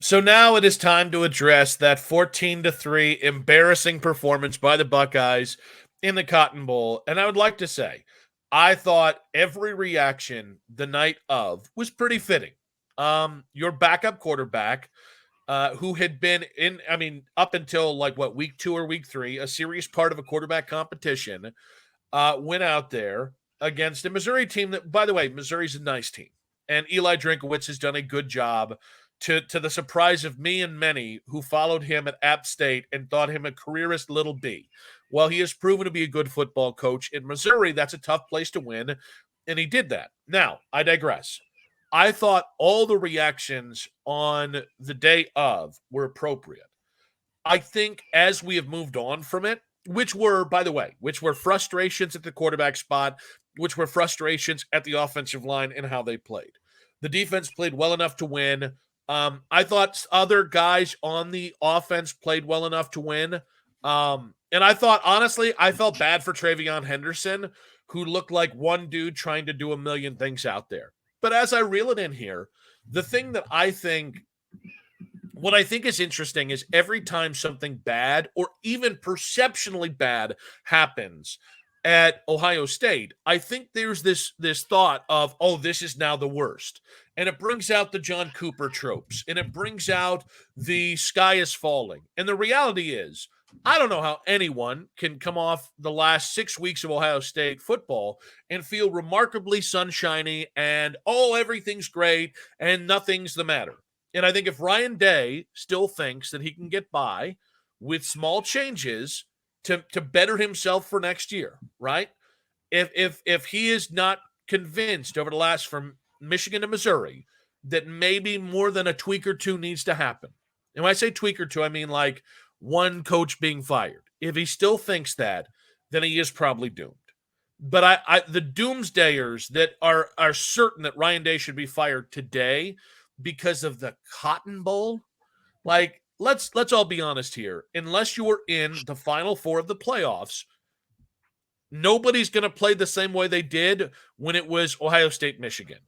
So now it is time to address that 14-3 embarrassing performance by the Buckeyes in the Cotton Bowl. And I would like to say, I thought every reaction the night of was pretty fitting. Your backup quarterback, who had been up until like what, week 2 or week 3, a serious part of a quarterback competition, went out there against a Missouri team that, by the way, Missouri's a nice team. And Eli Drinkowitz has done a good job to the surprise of me and many who followed him at App State and thought him a careerist little B. Well, he has proven to be a good football coach. In Missouri, that's a tough place to win, and he did that. Now, I digress. I thought all the reactions on the day of were appropriate. I think as we have moved on from it, which were, by the way, which were frustrations at the quarterback spot, which were frustrations at the offensive line and how they played. The defense played well enough to win. I thought other guys on the offense played well enough to win. And I thought, honestly, I felt bad for Travion Henderson, who looked like one dude trying to do a million things out there. But as I reel it in here, the thing that what I think is interesting is every time something bad or even perceptionally bad happens at Ohio State, I think there's this thought of, oh, this is now the worst. And it brings out the John Cooper tropes, and it brings out the sky is falling. And the reality is, I don't know how anyone can come off the last 6 weeks of Ohio State football and feel remarkably sunshiny and, oh, everything's great and nothing's the matter. And I think if Ryan Day still thinks that he can get by with small changes to better himself for next year, right? If he is not convinced over the last from Michigan to Missouri that maybe more than a tweak or two needs to happen. And when I say tweak or two, I mean like one coach being fired. If he still thinks that, then he is probably doomed. But the doomsdayers that are certain that Ryan Day should be fired today because of the Cotton Bowl, like let's all be honest here. Unless you were in the Final Four of the playoffs, nobody's going to play the same way they did when it was Ohio State, Michigan.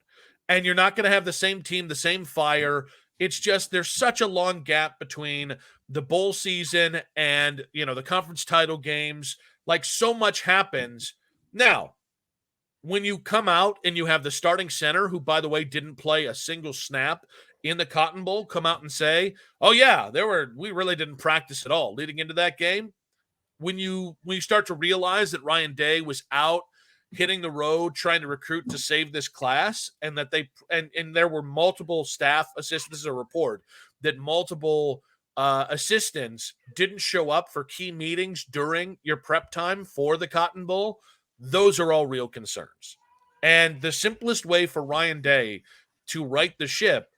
And you're not going to have the same team, the same fire. It's just there's such a long gap between the bowl season and, the conference title games. Like so much happens. Now, when you come out and you have the starting center, who, by the way, didn't play a single snap in the Cotton Bowl, come out and say, oh, yeah, we really didn't practice at all leading into that game. When you start to realize that Ryan Day was out hitting the road trying to recruit to save this class, and that and there were multiple staff assistants, this is a report, that multiple assistants didn't show up for key meetings during your prep time for the Cotton Bowl, those are all real concerns. And the simplest way for Ryan Day to right the ship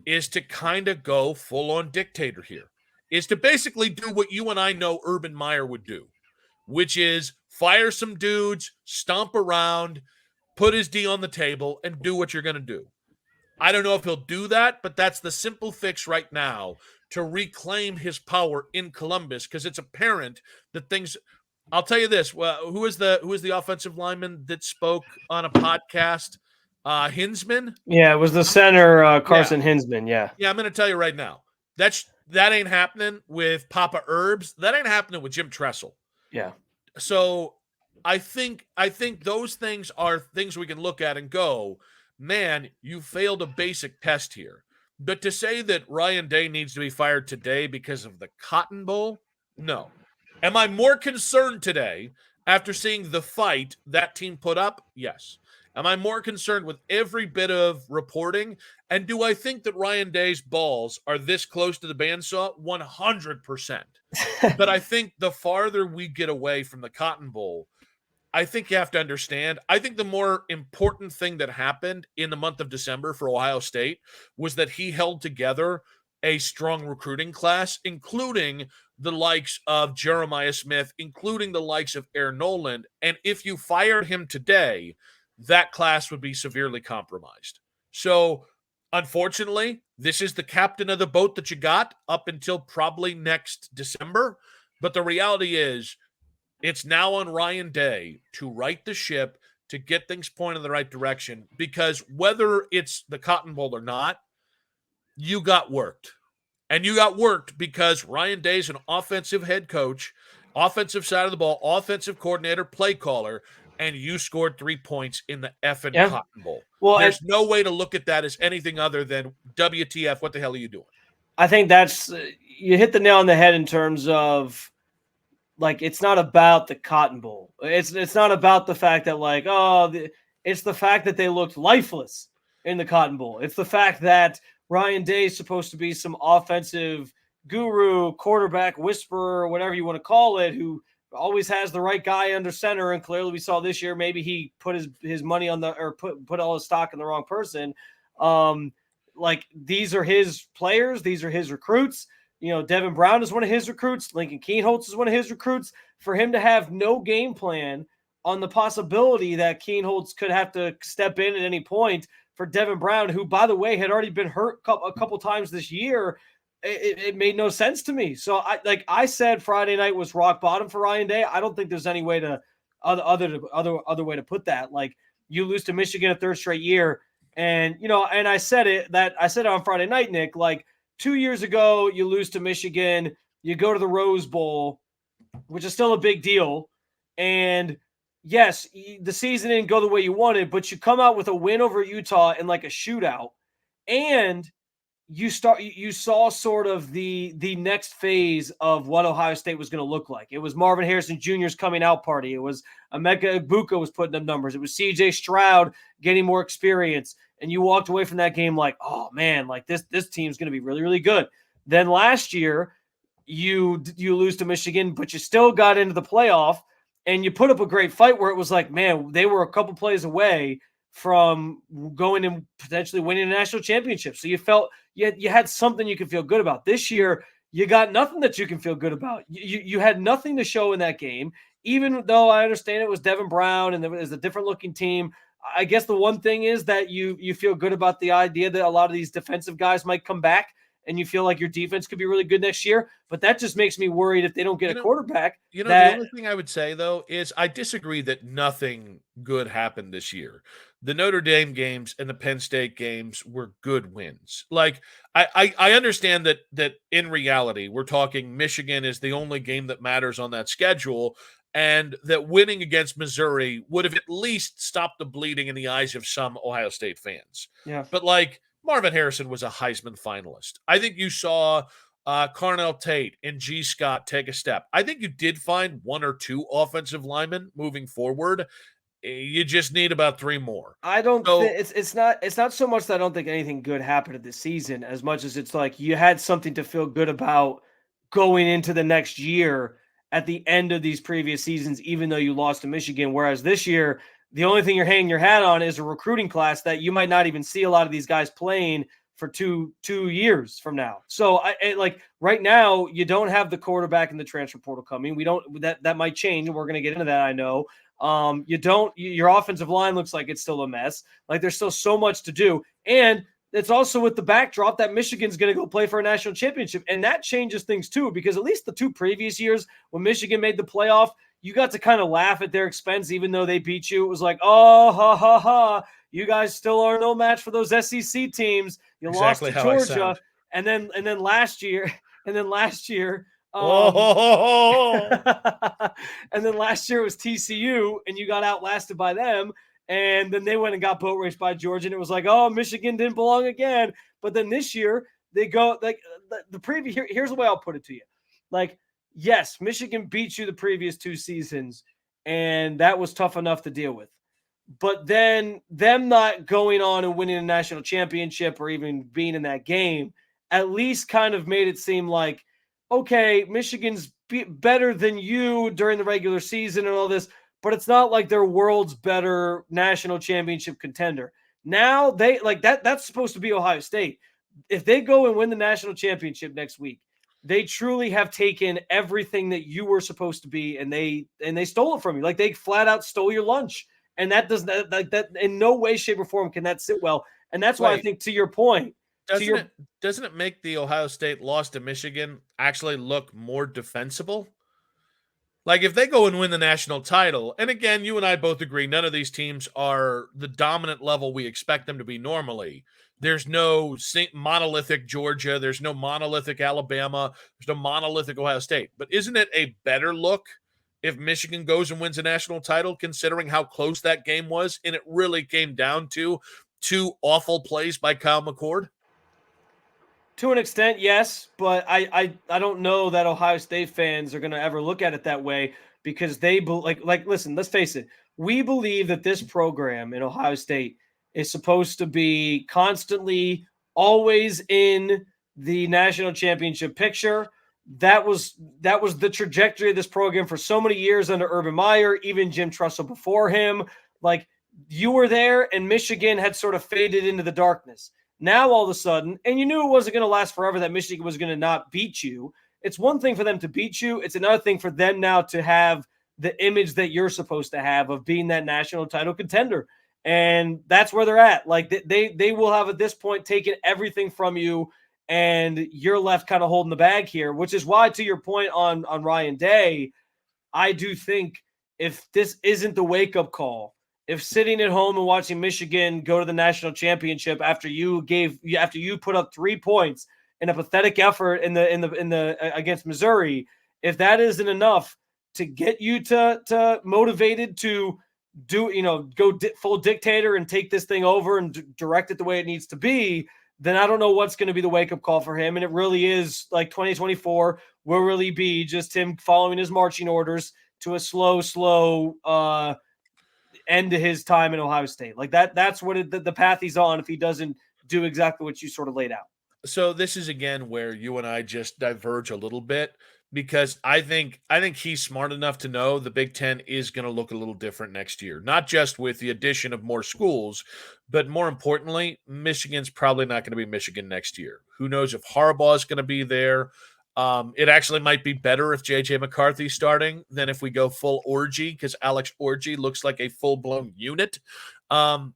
is to kind of go full-on dictator here, is to basically do what you and I know Urban Meyer would do, which is fire some dudes, stomp around, put his D on the table, and do what you're going to do. I don't know if he'll do that, but that's the simple fix right now to reclaim his power in Columbus, because it's apparent that things – I'll tell you this. Well, who is the offensive lineman that spoke on a podcast? Hinsman? Yeah, it was the center, Carson Hinsman, yeah. Yeah, I'm going to tell you right now. That ain't happening with Papa Herbs. That ain't happening with Jim Tressel. Yeah. So I think those things are things we can look at and go, man, you failed a basic test here. But to say that Ryan Day needs to be fired today because of the Cotton Bowl, no. Am I more concerned today after seeing the fight that team put up? Yes. Am I more concerned with every bit of reporting? And do I think that Ryan Day's balls are this close to the bandsaw? 100%. But I think the farther we get away from the Cotton Bowl, I think you have to understand, I think the more important thing that happened in the month of December for Ohio State was that he held together a strong recruiting class, including the likes of Jeremiah Smith, including the likes of Aaron Noland. And if you fired him today, that class would be severely compromised. So, unfortunately, this is the captain of the boat that you got up until probably next December. But the reality is, it's now on Ryan Day to right the ship, to get things pointed in the right direction, because whether it's the Cotton Bowl or not, you got worked. And you got worked because Ryan Day's an offensive head coach, offensive side of the ball, offensive coordinator, play caller, and you scored 3 points in the effing Yeah. Cotton Bowl. Well, There's no way to look at that as anything other than WTF, what the hell are you doing? I think that's you hit the nail on the head in terms of like it's not about the Cotton Bowl. It's not about the fact that like it's the fact that they looked lifeless in the Cotton Bowl. It's the fact that Ryan Day is supposed to be some offensive guru, quarterback whisperer, whatever you want to call it, who always has the right guy under center. And clearly, we saw this year maybe he put his money on the or put all his stock in the wrong person. Like these are his players, these are his recruits. Devin Brown is one of his recruits. Lincoln Kienholz is one of his recruits. For him to have no game plan on the possibility that Kienholz could have to step in at any point for Devin Brown, who, by the way, had already been hurt a couple times this year, it made no sense to me. So, I said Friday night was rock bottom for Ryan Day. I don't think there's any way to other way to put that. Like, you lose to Michigan a third straight year, and I said it on Friday night, Nick. Like, 2 years ago, you lose to Michigan, you go to the Rose Bowl, which is still a big deal. And yes, the season didn't go the way you wanted, but you come out with a win over Utah in like a shootout. And you saw sort of the next phase of what Ohio State was going to look like. It was Marvin Harrison Jr.'s coming out party. It was Emeka Egbuka was putting up numbers. It was CJ Stroud getting more experience. And you walked away from that game like, oh man, like this team's going to be really, really good. Then last year you lose to Michigan, but you still got into the playoff and you put up a great fight where it was like, man, they were a couple plays away from going and potentially winning a national championship. So you felt you had something you could feel good about. This year, you got nothing that you can feel good about. You had nothing to show in that game, even though I understand it was Devin Brown and there was a different looking team. I guess the one thing is that you feel good about the idea that a lot of these defensive guys might come back and you feel like your defense could be really good next year. But that just makes me worried if they don't get a quarterback. The only thing I would say, though, is I disagree that nothing good happened this year. The Notre Dame games and the Penn State games were good wins. Like, I understand that in reality, we're talking Michigan is the only game that matters on that schedule, and that winning against Missouri would have at least stopped the bleeding in the eyes of some Ohio State fans. Yeah. But, like, Marvin Harrison was a Heisman finalist. I think you saw Carnell Tate and G. Scott take a step. I think you did find one or two offensive linemen moving forward. You just need about three more. I don't think it's not so much that I don't think anything good happened this season as much as it's like you had something to feel good about going into the next year at the end of these previous seasons, even though you lost to Michigan. Whereas this year, the only thing you're hanging your hat on is a recruiting class that you might not even see a lot of these guys playing for two years from now. So like right now, you don't have the quarterback in the transfer portal coming. We don't, that might change. And we're going to get into that. I know. Your offensive line looks like it's still a mess. Like there's still so much to do. And it's also with the backdrop that Michigan's going to go play for a national championship. And that changes things too, because at least the two previous years when Michigan made the playoff, you got to kind of laugh at their expense, even though they beat you. It was like, oh, ha, ha, ha. You guys still are no match for those SEC teams. You lost to Georgia. And then last year, and then last year it was TCU, and you got outlasted by them. And then they went and got boat raced by Georgia, and it was like, oh, Michigan didn't belong again. But then this year, they go like the preview. Here's the way I'll put it to you. Like, yes, Michigan beat you the previous two seasons, and that was tough enough to deal with. But then them not going on and winning a national championship or even being in that game at least kind of made it seem like, okay, Michigan's better than you during the regular season and all this, but it's not like they're world's better national championship contender. Now they like that's supposed to be Ohio State. If they go and win the national championship next week, they truly have taken everything that you were supposed to be and they stole it from you. Like they flat out stole your lunch. And that does not like that in no way, shape, or form can that sit well. And that's why I think to your point, doesn't it make the Ohio State loss to Michigan actually look more defensible? Like if they go and win the national title, and again, you and I both agree, none of these teams are the dominant level we expect them to be normally. There's no monolithic Georgia. There's no monolithic Alabama. There's no monolithic Ohio State. But isn't it a better look if Michigan goes and wins a national title, considering how close that game was? And it really came down to two awful plays by Kyle McCord. To an extent, yes, but I don't know that Ohio State fans are going to ever look at it that way because like listen, let's face it. We believe that this program in Ohio State is supposed to be constantly always in the national championship picture. That was the trajectory of this program for so many years under Urban Meyer, even Jim Tressel before him. Like you were there and Michigan had sort of faded into the darkness. Now, all of a sudden, and you knew it wasn't going to last forever, that Michigan was going to not beat you. It's one thing for them to beat you. It's another thing for them now to have the image that you're supposed to have of being that national title contender. And that's where they're at. Like they will have at this point taken everything from you, and you're left kind of holding the bag here, which is why, to your point on Ryan Day, I do think if this isn't the wake-up call, if sitting at home and watching Michigan go to the national championship after you put up 3 points in a pathetic effort in the against Missouri, if that isn't enough to get you to motivated to go full dictator and take this thing over and direct it the way it needs to be, then I don't know what's going to be the wake-up call for him. And it really is like 2024 will really be just him following his marching orders to a slow end to his time in Ohio State. Like that's what the path he's on if he doesn't do exactly what you sort of laid out. So this is again where you and I just diverge a little bit because I think he's smart enough to know the Big Ten is going to look a little different next year, not just with the addition of more schools, but more importantly, Michigan's probably not going to be Michigan next year. Who knows if Harbaugh is going to be there? It actually might be better if JJ McCarthy's starting than if we go full orgy because Alex Orgy looks like a full-blown unit. So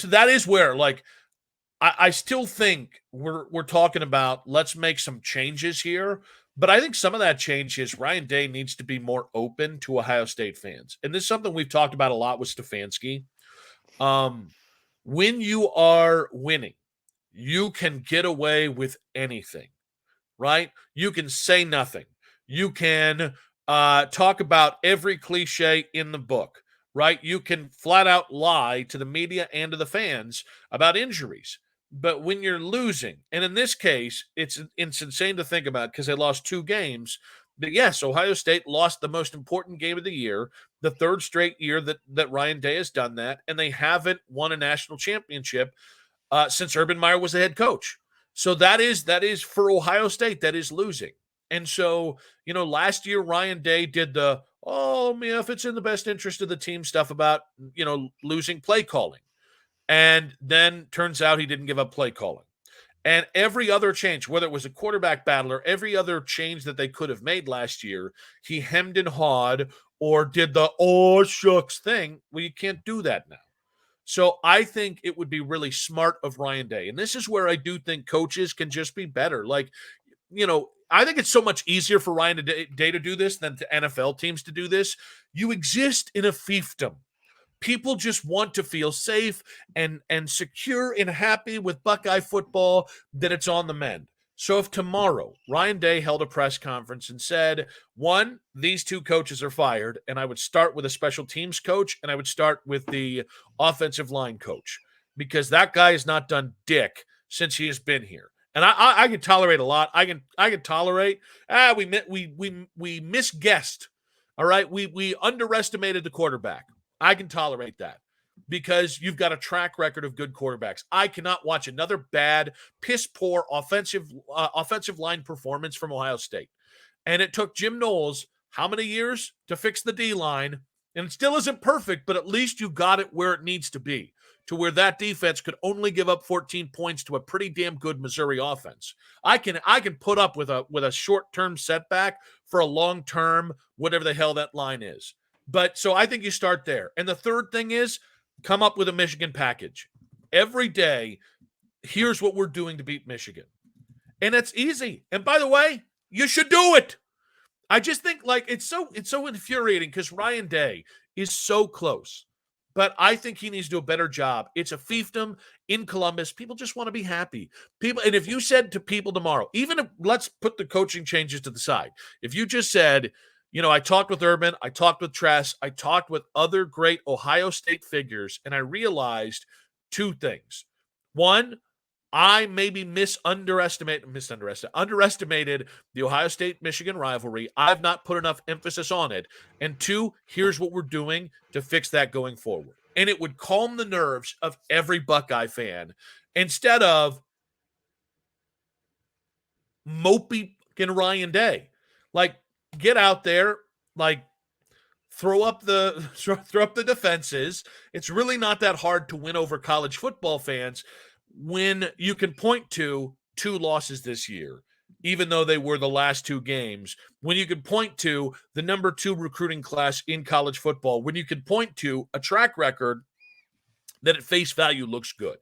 that is where, like, I still think we're talking about let's make some changes here, but I think some of that change is Ryan Day needs to be more open to Ohio State fans, and this is something we've talked about a lot with Stefanski. When you are winning, you can get away with anything, right? You can say nothing. You can talk about every cliche in the book, right? You can flat out lie to the media and to the fans about injuries. But when you're losing, and in this case, it's insane to think about because they lost 2 games. But yes, Ohio State lost the most important game of the year, the 3rd straight year that Ryan Day has done that, and they haven't won a national championship since Urban Meyer was the head coach. So that is for Ohio State, that is losing. And so, last year Ryan Day did if it's in the best interest of the team stuff about, losing play calling. And then turns out he didn't give up play calling. And every other change, whether it was a quarterback battle or every other change that they could have made last year, he hemmed and hawed or did the oh shucks thing. Well, you can't do that now. So I think it would be really smart of Ryan Day. And this is where I do think coaches can just be better. Like, I think it's so much easier for Ryan Day to do this than to NFL teams to do this. You exist in a fiefdom. People just want to feel safe and secure and happy with Buckeye football that it's on the mend. So if tomorrow Ryan Day held a press conference and said, 1, these 2 coaches are fired, and I would start with a special teams coach and I would start with the offensive line coach because that guy has not done dick since he has been here. And I can tolerate a lot. I can tolerate we misguessed. All right, we underestimated the quarterback. I can tolerate that because you've got a track record of good quarterbacks. I cannot watch another bad, piss-poor offensive line performance from Ohio State. And it took Jim Knowles how many years to fix the D-line? And it still isn't perfect, but at least you got it where it needs to be, to where that defense could only give up 14 points to a pretty damn good Missouri offense. I can put up with a short-term setback for a long-term, whatever the hell that line is. But so I think you start there. And the third thing is come up with a Michigan package. Every day, here's what we're doing to beat Michigan. And it's easy. And by the way, you should do it. I just think like it's so infuriating because Ryan Day is so close. But I think he needs to do a better job. It's a fiefdom in Columbus. People just want to be happy. People, and if you said to people tomorrow, even if let's put the coaching changes to the side, if you just said, I talked with Urban, I talked with Tress, I talked with other great Ohio State figures, and I realized two things. One, I maybe underestimated the Ohio State-Michigan rivalry. I've not put enough emphasis on it. And two, here's what we're doing to fix that going forward. And it would calm the nerves of every Buckeye fan instead of mopey fucking Ryan Day. Like, get out there, like, throw up the defenses. It's really not that hard to win over college football fans when you can point to 2 losses this year, even though they were the last 2 games, when you can point to the number 2 recruiting class in college football, when you can point to a track record that at face value looks good.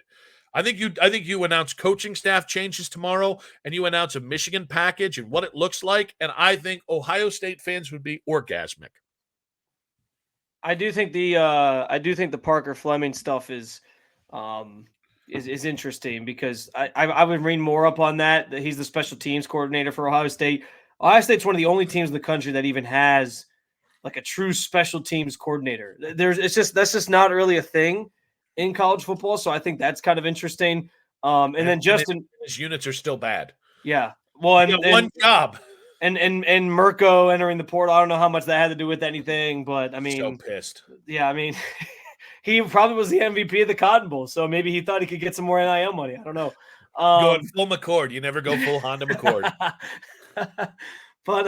I think you announce coaching staff changes tomorrow, and you announce a Michigan package and what it looks like, and I think Ohio State fans would be orgasmic. I do think the Parker Fleming stuff is interesting because I would read more up on that he's the special teams coordinator for Ohio State. Ohio State's one of the only teams in the country that even has like a true special teams coordinator. That's just not really a thing in college football. So I think that's kind of interesting. And then Justin, his units are still bad. Yeah. Well, and one job. And Mirko entering the portal, I don't know how much that had to do with anything, but I mean, so pissed. Yeah, I mean, he probably was the MVP of the Cotton Bowl, so maybe he thought he could get some more NIL money. I don't know. Going full McCord, you never go full Honda McCord. But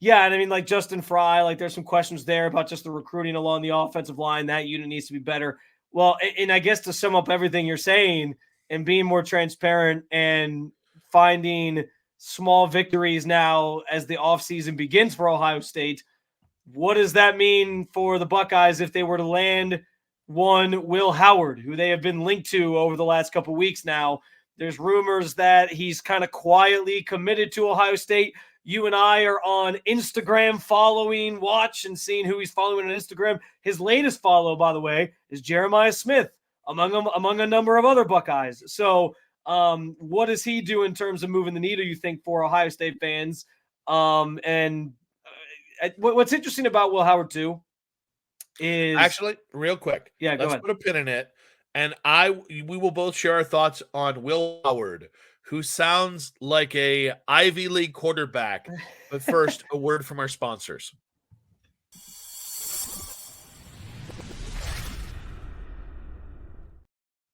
yeah, and I mean, like Justin Fry, like there's some questions there about just the recruiting along the offensive line. That unit needs to be better. Well, and I guess to sum up everything you're saying and being more transparent and finding small victories now as the offseason begins for Ohio State, what does that mean for the Buckeyes if they were to land one Will Howard, who they have been linked to over the last couple of weeks now? There's rumors that he's kind of quietly committed to Ohio State. You and I are on Instagram following watch and seeing who he's following on Instagram. His latest follow, by the way, is Jeremiah Smith, among a number of other Buckeyes. So what does he do in terms of moving the needle, you think, for Ohio State fans? And what's interesting about Will Howard, too, is... Actually, real quick. Yeah, go ahead. Let's put a pin in it. And we will both share our thoughts on Will Howard, who sounds like a Ivy League quarterback. But first, a word from our sponsors.